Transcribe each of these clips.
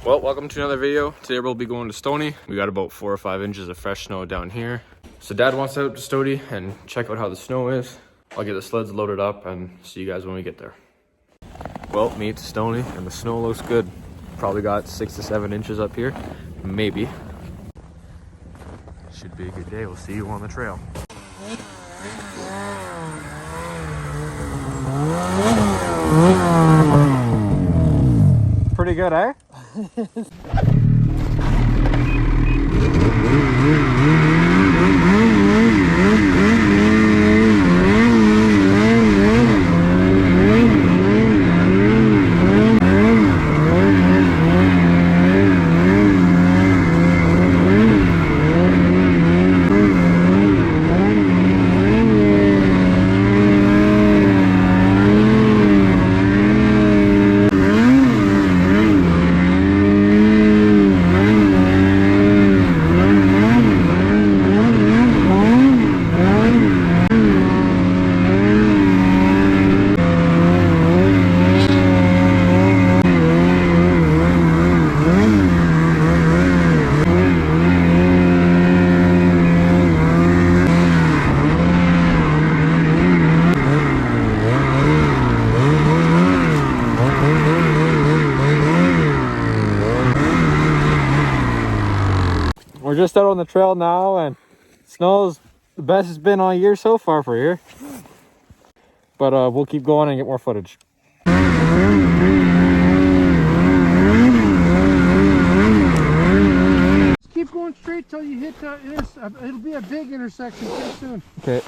Well, welcome to another video. Today we'll be going to Stony. We got about 4 or 5 inches of fresh snow down here. So Dad wants to out to Stony and check out how the snow is. I'll get the sleds loaded up and see you guys when we get there. Well, made to Stony and the snow looks good. Probably got 6 to 7 inches up here, maybe. Should be a good day. We'll see you on the trail. Pretty good, eh? We're just out on the trail now, and snow's the best it's been all year so far for here. But we'll keep going and get more footage. Just keep going straight till you hit it'll be a big intersection pretty soon. Okay.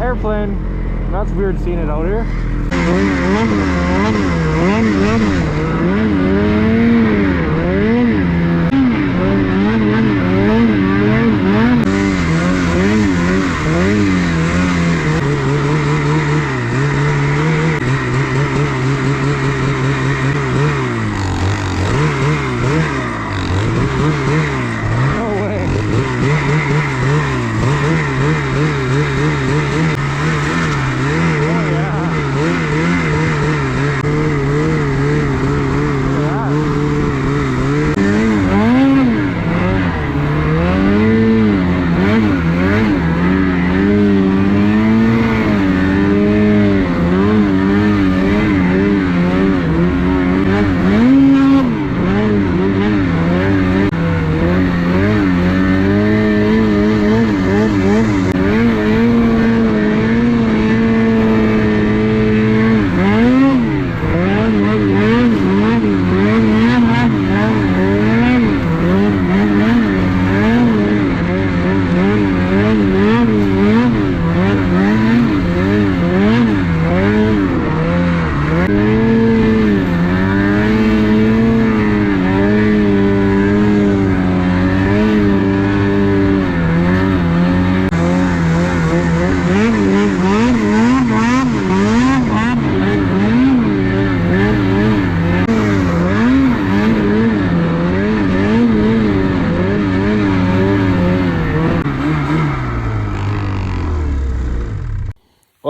Airplane. That's weird seeing it out here.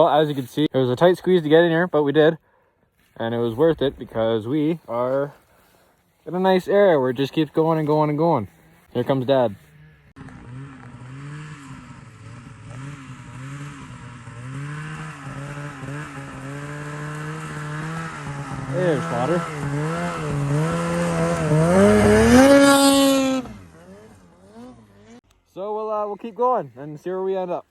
Well, as you can see, it was a tight squeeze to get in here, but we did. And it was worth it because we are in a nice area where it just keeps going and going and going. Here comes Dad. There's water. So we'll keep going and see where we end up.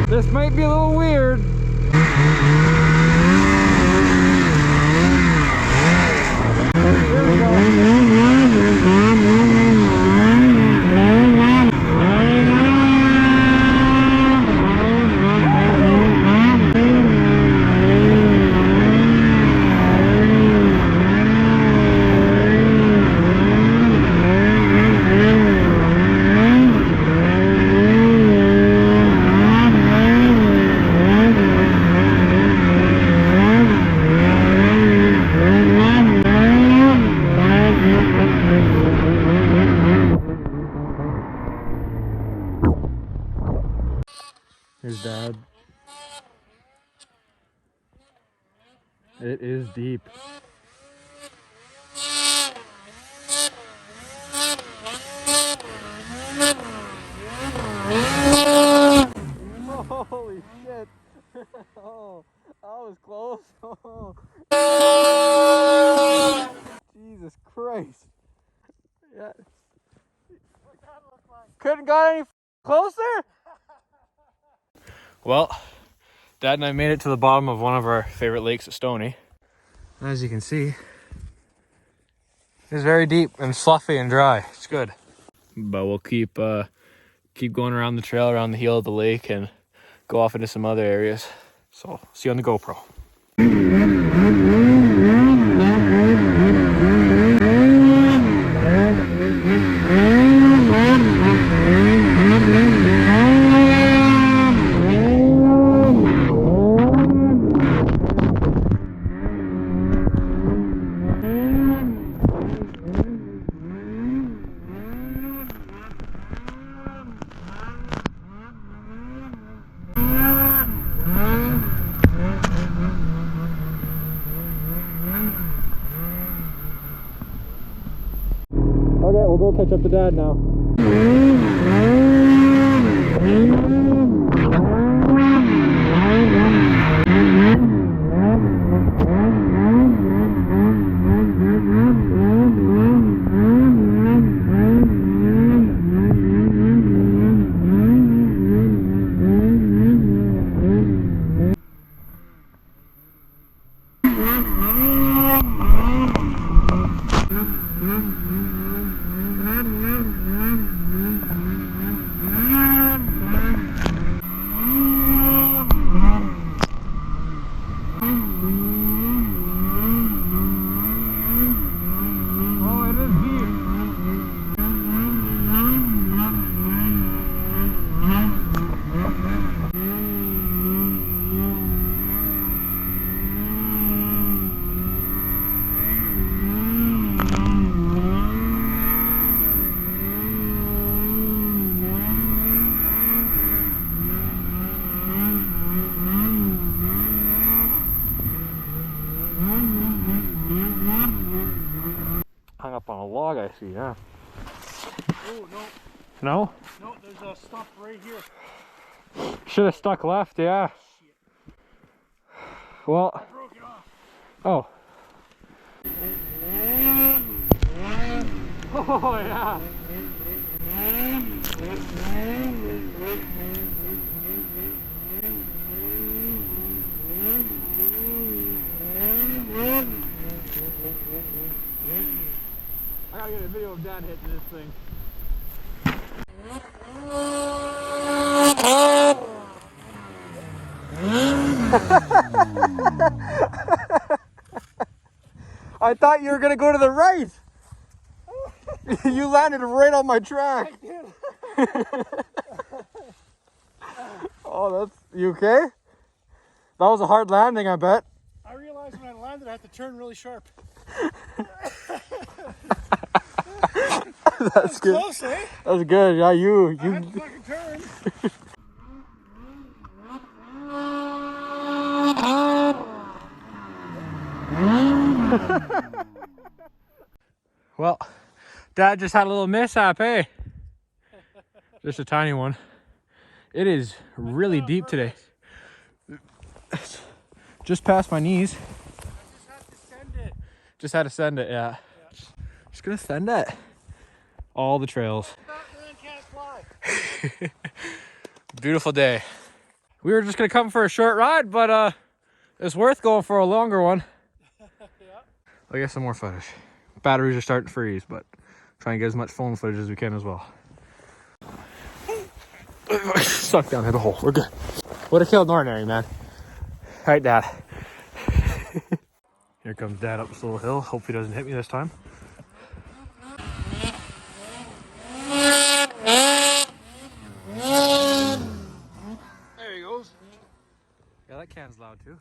This might be a little weird. Here we go. Here's Dad. It is deep. Holy shit. Oh, that was close. Jesus Christ. Yeah. Couldn't got any closer? Well, Dad and I made it to the bottom of one of our favorite lakes at Stony. As you can see, it's very deep and fluffy and dry. It's good. But we'll keep going around the trail, around the heel of the lake, and go off into some other areas. So, see you on the GoPro. Okay, we'll go catch up to Dad now. Hung up on a log, I see, yeah. Oh, no. No? No, there's a stuff right here. Should have stuck left, yeah. Shit. Well, I broke it off. Oh. Oh, yeah. I gotta get a video of Dad hitting this thing. I thought you were gonna go to the right. You landed right on my track. Oh, that's you okay? That was a hard landing, I bet. I realized when I landed I had to turn really sharp. That's good. Close, eh? That's good. Yeah, you. I had to fucking turn. Well, Dad just had a little mishap, eh? Just a tiny one. It is really deep today. Just past my knees. I just had to send it. Just had to send it, yeah. Just gonna send it. All the trails. Batman can't fly. Beautiful day. We were just gonna come for a short ride, but it's worth going for a longer one. Yeah. I'll get some more footage. Batteries are starting to freeze, but try and get as much phone footage as we can as well. Suck down, hit a hole. We're good. Would have killed an ordinary, man. All right, Dad. Here comes Dad up this little hill. Hope he doesn't hit me this time. There he goes. Yeah, that can's loud too.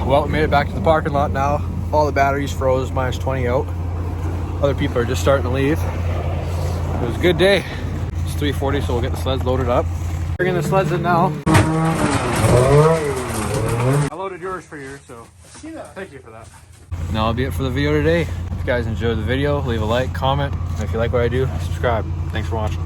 Well, we made it back to the parking lot now. All the batteries froze, minus 20 out. Other people are just starting to leave. It was a good day. It's 3:40, so we'll get the sleds loaded up. Bringing the sleds in now. I loaded yours for you, so thank you for that. And that'll be it for the video today. If you guys enjoyed the video, leave a like, comment. And if you like what I do, subscribe. Thanks for watching.